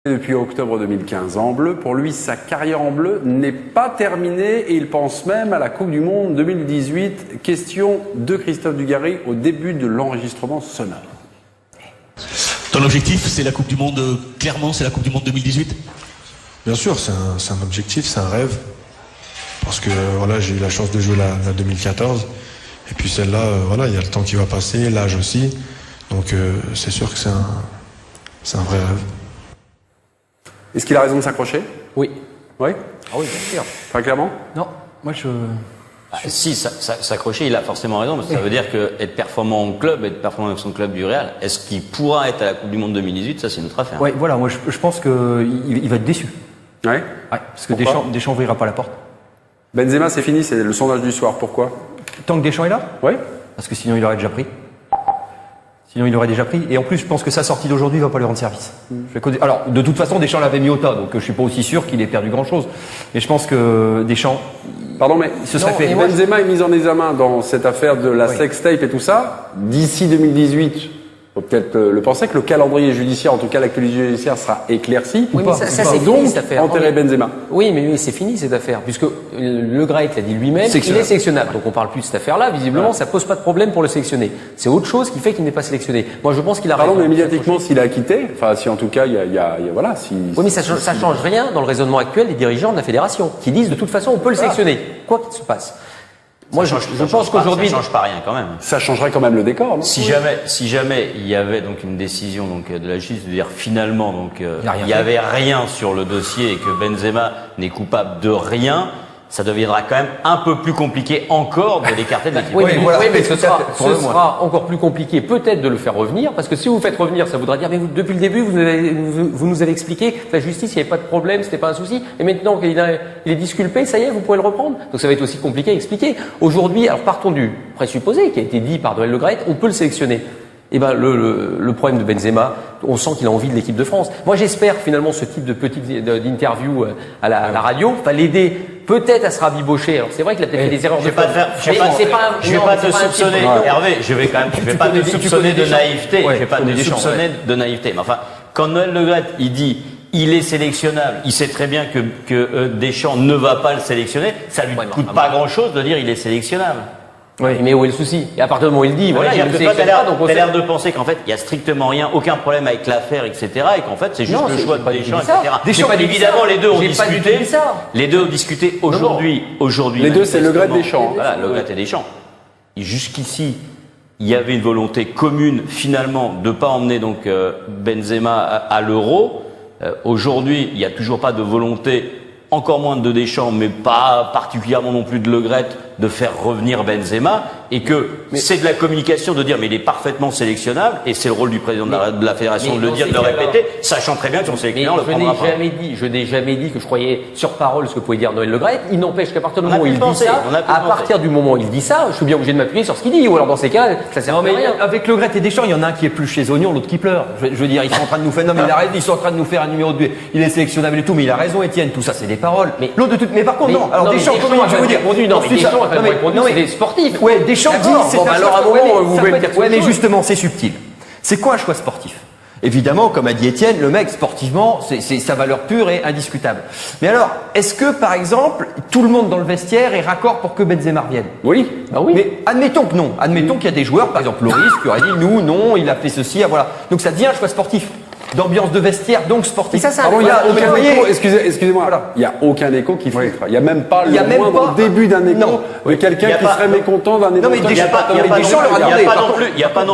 Depuis octobre 2015 en bleu. Pour lui, sa carrière en bleu n'est pas terminée et il pense même à la Coupe du Monde 2018. Question de Christophe Dugarry au début de l'enregistrement sonore. Ton objectif, c'est la Coupe du Monde, clairement, c'est la Coupe du Monde 2018? Bien sûr, c'est un objectif, c'est un rêve. Parce que voilà, j'ai eu la chance de jouer la 2014. Et puis celle-là, voilà, il y a le temps qui va passer, l'âge aussi. Donc c'est sûr que c'est un vrai rêve. Est-ce qu'il a raison de s'accrocher? Oui. Oui? Ah oui, bien sûr. Très clairement? Non, moi je... Si, s'accrocher, il a forcément raison, parce que ça veut dire qu'être performant en club, être performant avec son club du Real, est-ce qu'il pourra être à la Coupe du Monde 2018? Ça, c'est une autre affaire. Ouais, voilà, moi je pense qu'il va être déçu. Ouais. Ouais, parce que Pourquoi Deschamps ouvrira pas la porte. Benzema, c'est fini, c'est le sondage du soir. Pourquoi? Tant que Deschamps est là? Oui. Parce que sinon il aurait déjà pris. Sinon, il aurait déjà pris. Et en plus, je pense que sa sortie d'aujourd'hui va pas lui rendre service. Alors, de toute façon, Deschamps l'avait mis au tas, donc je suis pas aussi sûr qu'il ait perdu grand-chose. Mais je pense que Deschamps... Pardon, mais ce serait fait. Benzema est mis en examen dans cette affaire de la sextape et tout ça. D'ici 2018, faut peut-être le penser que le calendrier judiciaire, en tout cas l'actualité judiciaire, sera éclairci. Oui, mais ça c'est donc fini cette affaire. enterrer Benzema. Oui, mais c'est fini cette affaire, puisque Le Graët l'a dit lui-même, il est sélectionnable. Donc on parle plus de cette affaire-là. Visiblement, ça pose pas de problème pour le sélectionner. C'est autre chose qui fait qu'il n'est pas sélectionné. Moi, je pense qu'il a. Pardon, mais médiatiquement, s'il a quitté, enfin, si en tout cas, il y a voilà, si. Oui, mais ça change rien dans le raisonnement actuel des dirigeants de la fédération, qui disent de toute façon, on peut le sélectionner, quoi qu'il se passe. Moi, je pense qu'aujourd'hui, ça change pas rien quand même. Ça changerait quand même le décor, non? Si jamais il y avait donc une décision donc de la justice de dire finalement donc il y avait rien sur le dossier et que Benzema n'est coupable de rien, ça deviendra quand même un peu plus compliqué encore de l'écarter de l'équipe. Oui, mais ce sera encore plus compliqué peut-être de le faire revenir, parce que si vous faites revenir, ça voudra dire, mais depuis le début, vous nous avez expliqué que la justice, il n'y avait pas de problème, c'était pas un souci, et maintenant qu'il est disculpé, ça y est, vous pouvez le reprendre. Donc ça va être aussi compliqué à expliquer. Aujourd'hui, alors partons du présupposé qui a été dit par Noël Le Graët, on peut le sélectionner. Eh ben le problème de Benzema, on sent qu'il a envie de l'équipe de France. Moi, j'espère finalement ce type de petite d'interview à la radio va l'aider peut-être à se rabibocher. Alors c'est vrai qu'il a peut-être fait des erreurs de forme. Je vais pas te soupçonner, Hervé. Je vais pas te soupçonner de naïveté. Je vais pas te soupçonner de naïveté. Mais enfin, quand Noël Le Graët il dit il est sélectionnable, il sait très bien que Deschamps ne va pas le sélectionner. Ça lui coûte pas grand-chose de dire il est sélectionnable. Oui, mais où est le souci? Et à partir du moment où il dit, voilà, il ne sélectionne pas, donc on t'as l'air de penser qu'en fait, il y a strictement rien, aucun problème avec l'affaire, etc., et qu'en fait, c'est juste le choix de Deschamps, etc. Deschamps, évidemment, les deux ont discuté. Les deux ont discuté aujourd'hui. Les deux, c'est Le Graët et Deschamps. Voilà, Le Graët et Deschamps. Jusqu'ici, il y avait une volonté commune, finalement, de pas emmener donc Benzema à l'Euro. Aujourd'hui, il n'y a toujours pas de volonté, encore moins de Deschamps, mais pas particulièrement non plus de Le Graët, de faire revenir Benzema, et que c'est de la communication de dire mais il est parfaitement sélectionnable, et c'est le rôle du président de la fédération de le dire, de le répéter, sachant très bien que son sélectionneur le prendra pas. Je n'ai jamais dit que je croyais sur parole ce que pouvait dire Noël Le Graët. Il n'empêche qu'à partir du moment où il dit ça, je suis bien obligé de m'appuyer sur ce qu'il dit, ou alors dans ces cas, ça sert à rien. Avec Le Graët et Deschamps, il y en a un qui est plus chez Oignon, l'autre qui pleure. Je veux dire, ils sont en train de nous faire, non mais ils sont en train de nous faire un numéro 2, il est sélectionnable et tout, mais il a raison Étienne, tout ça c'est des paroles. Mais l'autre mais par contre non. Alors Deschamps, comment je vais vous dire? C'est sportif. Ouais, Deschamps dit c'est un alors à un moment vous pouvez me dire. Ouais, mais justement, c'est subtil. C'est quoi un choix sportif? Évidemment, comme a dit Étienne, le mec sportivement, c'est sa valeur pure et indiscutable. Mais alors, est-ce que par exemple, tout le monde dans le vestiaire est raccord pour que Benzema revienne? Oui. Bah oui. Mais admettons que non. Admettons qu'il y a des joueurs, par exemple Loris, qui aurait dit nous, non, il a fait ceci, voilà. Donc ça devient un choix sportif. D'ambiance de vestiaire, donc sportif. Ça, pardon, il y a aucun écho, excusez-moi, voilà. Il n'y a aucun écho qui filtre. Il n'y a même pas le moindre début d'un écho de quelqu'un qui serait mécontent d'un écho. Non, mais il n'y a pas non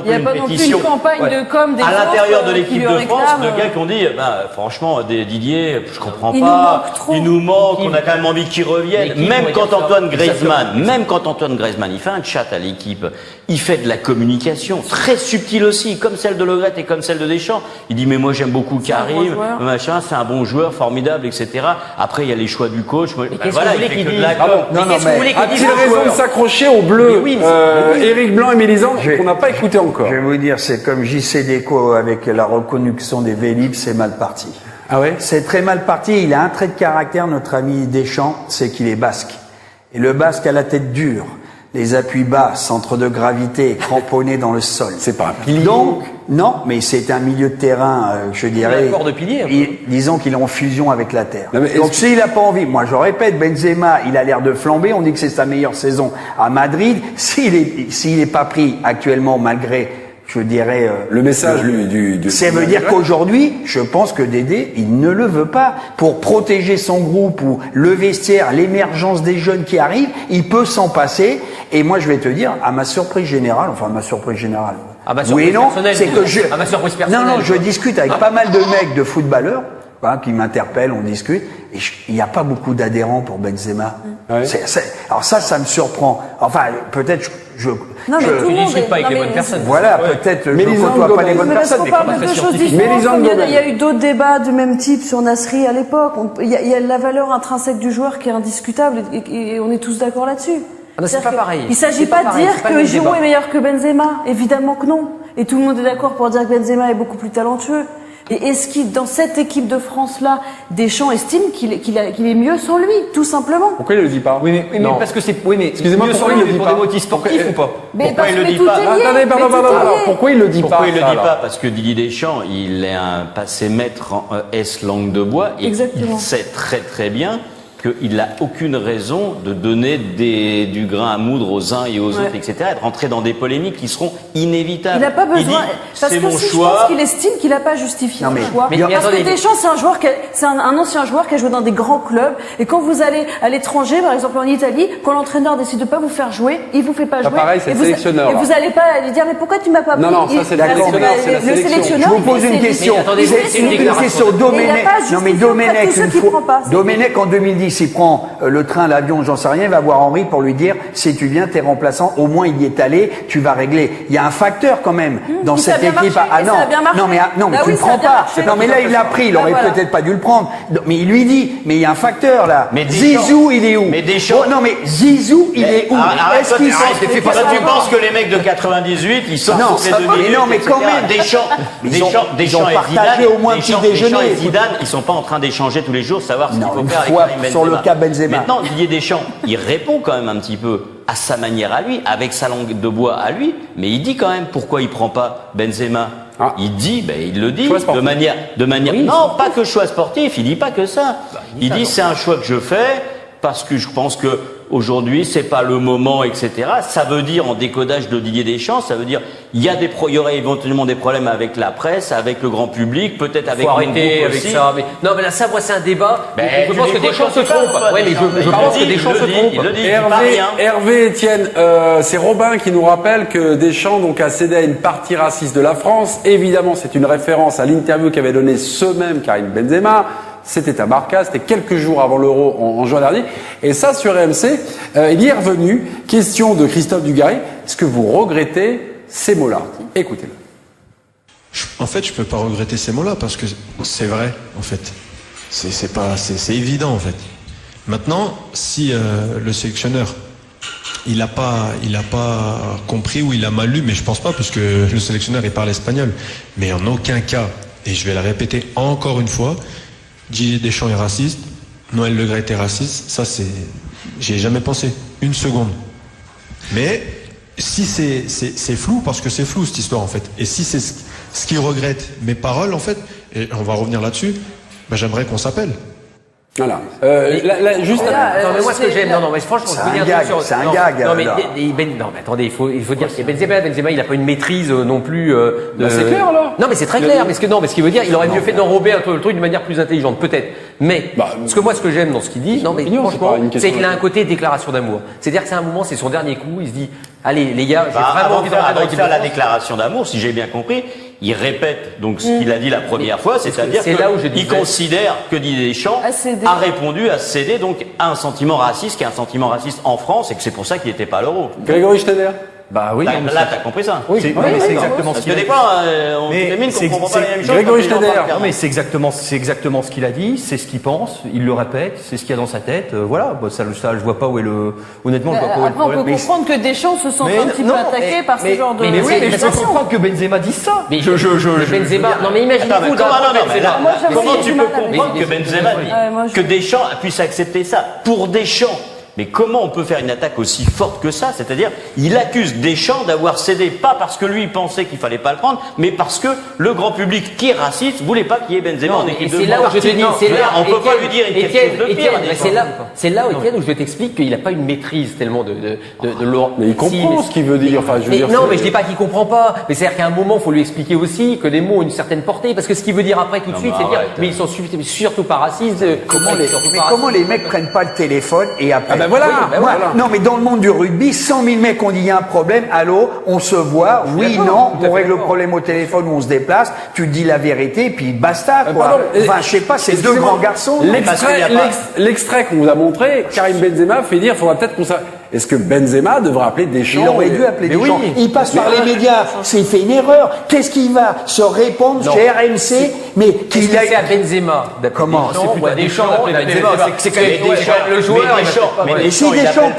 plus une pétition. Une campagne de com des à l'intérieur de l'équipe de France, de gars qui ont dit, franchement, Didier, je comprends pas, il nous manque, on a quand même envie qu'il revienne. Même quand Antoine Griezmann, il fait un chat à l'équipe, il fait de la communication très subtile aussi, comme celle de Le Graët et comme celle de Deschamps. Il dit mais moi j'aime beaucoup Karim, machin, c'est un bon joueur, formidable, etc. Après il y a les choix du coach. Voilà, il fait que de la com. A-t-il raison de s'accrocher au bleu, Éric Blanc et Mélisande, qu'on n'a pas écouté encore? Je vais vous dire, c'est comme JC Deco avec la reconduction des Vélib, c'est mal parti. Ah ouais? C'est très mal parti. Il a un trait de caractère, notre ami Deschamps, c'est qu'il est basque. Et le basque a la tête dure. les appuis bas, centre de gravité, cramponné dans le sol. C'est pas un pilier. Donc, non, mais c'est un milieu de terrain, je dirais. Un corps de pilier, un peu. Disons qu'il est en fusion avec la terre. Non, mais Donc, s'il a pas envie, moi je répète, Benzema, il a l'air de flamber. On dit que c'est sa meilleure saison à Madrid. S'il est pas pris actuellement, malgré, je dirais, Le message ça veut dire qu'aujourd'hui, je pense que Dédé, il ne le veut pas. Pour protéger son groupe ou le vestiaire, l'émergence des jeunes qui arrivent, il peut s'en passer. Et moi, je vais te dire, à ma surprise générale, À ma oui surprise et non, personnelle, c'est que je... à ma surprise personnelle. Non, je discute avec pas mal de mecs de footballeurs, qui m'interpellent, on discute, et il n'y a pas beaucoup d'adhérents pour Benzema. Ouais. Alors ça me surprend. Enfin, peut-être Non, mais tout le monde discutes pas avec non, les mais bonnes personnes. voilà, peut-être je Mélisande côtoie pas Gomez. les bonnes Mais parce personnes, qu'on mais parle de deux choses différentes. Mélisande Comme il y a Gomez. eu d'autres débats du même type sur Nasri à l'époque. Il y a la valeur intrinsèque du joueur qui est indiscutable et on est tous d'accord là-dessus. Ah non, c'est pas pareil. Il s'agit C'est pas de pareil, dire c'est pas le que même Giroud débat. est meilleur que Benzema. Évidemment que non. Et tout le monde est d'accord pour dire que Benzema est beaucoup plus talentueux. Et est-ce qu'il, dans cette équipe de France-là, Deschamps estime qu'il est mieux sans lui, tout simplement? Pourquoi il le dit pas? Oui, mais Non. parce que c'est, oui, mais Excusez-moi, mieux pourquoi sur il lui, le dit pour pas des motifs sportifs ou pas? Mais Pourquoi il le dit tout pas est lié, Attendez, pardon, mais tout est alors, lié. pourquoi il le dit Pourquoi pas? il le ça, dit alors pas? Parce que Didier Deschamps, il est un passé maître en S langue de bois et Exactement. il sait très très bien qu'il n'a aucune raison de donner du grain à moudre aux uns et aux autres, etc. Et de rentrer dans des polémiques qui seront inévitables. Il n'a pas besoin. Il dit, Parce c'est que mon si je choix. pense qu'il estime qu'il n'a pas justifié Non, mais- son choix. mais Parce attendez, que Deschamps, c'est un joueur c'est un ancien joueur qui a joué dans des grands clubs. Et quand vous allez à l'étranger, par exemple en Italie, quand l'entraîneur décide de pas vous faire jouer, il vous fait pas jouer. pareil, c'est Et le vous- sélectionneur, Et là. vous allez pas lui dire, mais pourquoi tu m'as pas pris? Non, ça, c'est le Bah, sélectionneur, c'est la le sélection. sélectionneur, Je vous il pose fait une ses- question. Mais attendez, c'est une Une déclaration. question. Mais il a Domenech. pas Non, mais justifié Domenech, auprès de tous une ceux qui fois. prend pas. Domenech, en 2010, il prend le train, l'avion, j'en sais rien, il va voir Henry pour lui dire, si tu viens, t'es remplaçant, au moins il y est allé, tu vas régler. Il y a un facteur quand même dans ça a cette bien équipe. marché, Ah et non, ça a bien marché. non, mais Bah tu oui, le ça a prends bien pas. marché. Non, mais là, il l'a pris, il Bah aurait voilà. peut-être pas dû le prendre. Mais il lui dit, mais il y a un facteur là. Mais Deschamps- Zizou, il est où? Mais Deschamps- Oh, non, mais Zizou, il est où? Arrête, Est-ce qu'il s'en fait toi, pas tu savoir? penses que les mecs de 98, ils sortent Non, toutes les ça 2 va, mais minutes, non, mais etc. quand même. Deschamps ils ont et partagé Zidane, au moins un petit Deschamps déjeuner. et Zidane, ils sont pas en train d'échanger tous les jours, savoir ce qu'il Non, faut une faire avec fois Karim Benzema. sur le cas Benzema. Maintenant, Didier Deschamps, il répond quand même un petit peu à sa manière à lui, avec sa langue de bois à lui, mais il dit quand même pourquoi il prend pas Benzema. Ah. Il dit, il le dit Choix de sportif. manière, Oui, non, pas que choix sportif. Il dit pas que ça. il dit Il ça, dit non. c'est un choix que je fais parce que je pense que aujourd'hui c'est pas le moment, etc. Ça veut dire en décodage de Didier Deschamps, ça veut dire il y aurait éventuellement des problèmes avec la presse, avec le grand public, peut-être avec Faut mon arrêter groupe avec aussi. ça. Mais non, mais là, ça, moi, c'est un débat. Ben, je pense que l'écoutes, Deschamps se on sait pas, trompe. quoi, Ouais, mais Deschamps. je Il pense le que dit, Deschamps il se le dit, trompe. il le dit, il dit pas rien. Hervé, Étienne, c'est Robin qui nous rappelle que Deschamps donc a cédé à une partie raciste de la France. Évidemment, c'est une référence à l'interview qu'avait donnée ce même Karim Benzema. C'était à Marca, c'était quelques jours avant l'Euro en juin dernier. Et ça, sur RMC, il y est revenu. Question de Christophe Dugarry. Est-ce que vous regrettez ces mots-là? Écoutez-le. En fait, je peux pas regretter ces mots-là parce que c'est vrai, en fait. C'est évident, en fait. Maintenant, si le sélectionneur, il a pas compris ou il a mal lu, mais je pense pas, puisque le sélectionneur il parle espagnol. Mais en aucun cas, et je vais le répéter encore une fois, Didier Deschamps est raciste, Noël Le Graët est raciste. Ça, j'y ai jamais pensé une seconde. Mais si c'est flou, parce que c'est flou cette histoire en fait, et si c'est ce qu'il regrette, mes paroles en fait, et on va revenir là-dessus, j'aimerais qu'on s'appelle. Voilà. Juste Là, Non, mais moi, ce que c'est- j'aime, non, mais franchement, C'est je veux un dire gag, sur- c'est un non, gag, Non, mais, alors. non, mais attendez, il faut dire que Benzema, il a pas une maîtrise non plus. c'est clair, alors. Non, mais c'est très clair. Mais ce que veut dire, il aurait mieux fait d'enrober le truc d'une manière plus intelligente, peut-être. Mais ce que j'aime dans ce qu'il dit, non, mais opinion, c'est franchement, pas une question c'est qu'il a un côté déclaration d'amour. C'est-à-dire que c'est un moment, c'est son dernier coup. Il se dit, allez, les gars, j'ai vraiment Avant envie de faire, d'entrer dans avant de l'équipe faire de la France. déclaration d'amour, si j'ai bien compris, il répète donc ce qu'il a dit la première fois, c'est-à-dire c'est là où je qu'il disais- considère que Didier Deschamps A cédé. a répondu à céder donc à un sentiment raciste, qui est un sentiment raciste en France, et que c'est pour ça qu'il n'était pas à l'Euro. Grégory Schneider. Bah oui, Là, non, mais là, t'as compris ça. c'est exactement ce Parce que qu'il a des dit. fois, on Mais démine qu'on c'est- comprend pas c'est- les mêmes choses. Grégory quand les gens Schneider. parlent Non clairement. mais c'est exactement ce qu'il a dit, c'est ce qu'il pense, il le répète, c'est ce qu'il y a dans sa tête. Voilà, ça je vois pas où est le. Honnêtement, je vois pas où est le Après, on problème. peut comprendre que Deschamps se sent un petit peu attaqué par ce genre de mais oui, mais je peux manifestation. comprendre que Benzema dise ça. Mais Benzema, non, mais imaginez-vous Attends, mais dans comment, la non, mais Benzema. là, Moi, j'avoue, comment j'ai tu du peux mal avec comprendre ça. que Benzema dit Ouais, moi, je- que Deschamps puisse accepter ça pour Deschamps? Mais comment on peut faire une attaque aussi forte que ça? C'est-à-dire, il accuse Deschamps d'avoir cédé, pas parce que lui pensait qu'il fallait pas le prendre, mais parce que le grand public qui est raciste voulait pas qu'il y ait Benzema en équipe de France. C'est là où je te dis, on peut pas lui dire quelque chose de pire. C'est là, Étienne, où je t'explique qu'il n'a pas une maîtrise tellement de Laurent. Mais il comprend ce qu'il veut dire. Enfin, je veux dire, non, mais je dis pas qu'il comprend pas. Mais c'est-à-dire qu'à un moment, il faut lui expliquer aussi que les mots ont une certaine portée, parce que ce qu'il veut dire après tout de suite, c'est dire, mais ils sont surtout pas racistes. Comment les mecs prennent pas le téléphone et après. Ah ben voilà, Non, mais dans le monde du rugby, 100 000 mecs ont dit il y a un problème. Allô, on se voit. Oui, non, on règle le problème au téléphone ou on se déplace. Tu dis la vérité, puis basta, quoi. Pardon, enfin, je sais pas, c'est deux grands garçons. L'extrait qu'on vous a montré, Karim Benzema fait dire, faudra peut-être qu'on s'arrête. Est-ce que Benzema devrait appeler Deschamps? Il aurait dû appeler Deschamps. Oui. Il passe par les médias. C'est fait une erreur. Qu'est-ce qu'il va se répondre chez RMC? Mais qu'il a... C'est à Benzema. Comment? C'est Deschamps. C'est quand même Deschamps. Le joueur. Mais si Deschamps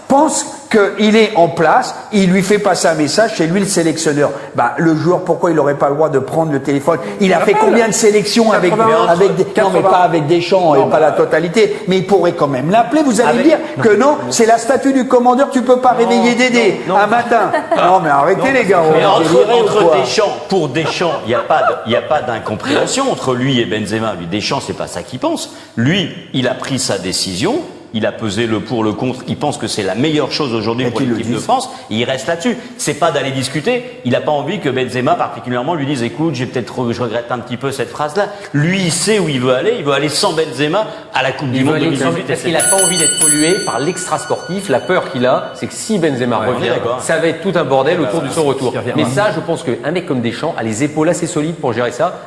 pense qu'il est en place, il lui fait passer un message, c'est lui le sélectionneur. Bah, le joueur, pourquoi il n'aurait pas le droit de prendre le téléphone? Il a fait combien de sélections avec des, non, mais pas avec Deschamps et pas la totalité, mais il pourrait quand même l'appeler. Vous allez dire que non, c'est la statue du commandeur, tu peux pas réveiller Dédé un matin. Non, mais arrêtez les gars. Mais entre Deschamps, pour Deschamps, il n'y a pas d'incompréhension entre lui et Benzema. Lui, Deschamps, c'est pas ça qu'il pense. Lui, il a pris sa décision. Il a pesé le pour, le contre. Il pense que c'est la meilleure chose aujourd'hui pour l'équipe de France. Et il reste là-dessus. C'est pas d'aller discuter. Il n'a pas envie que Benzema, particulièrement, lui dise, écoute, je regrette un petit peu cette phrase-là. Lui, il sait où il veut aller. Il veut aller sans Benzema à la Coupe du Monde 2018. Parce qu'il n'a pas envie d'être pollué par l'extra-sportif. La peur qu'il a, c'est que si Benzema revient, ça va être tout un bordel autour de son retour. Mais ça, je pense qu'un mec comme Deschamps a les épaules assez solides pour gérer ça.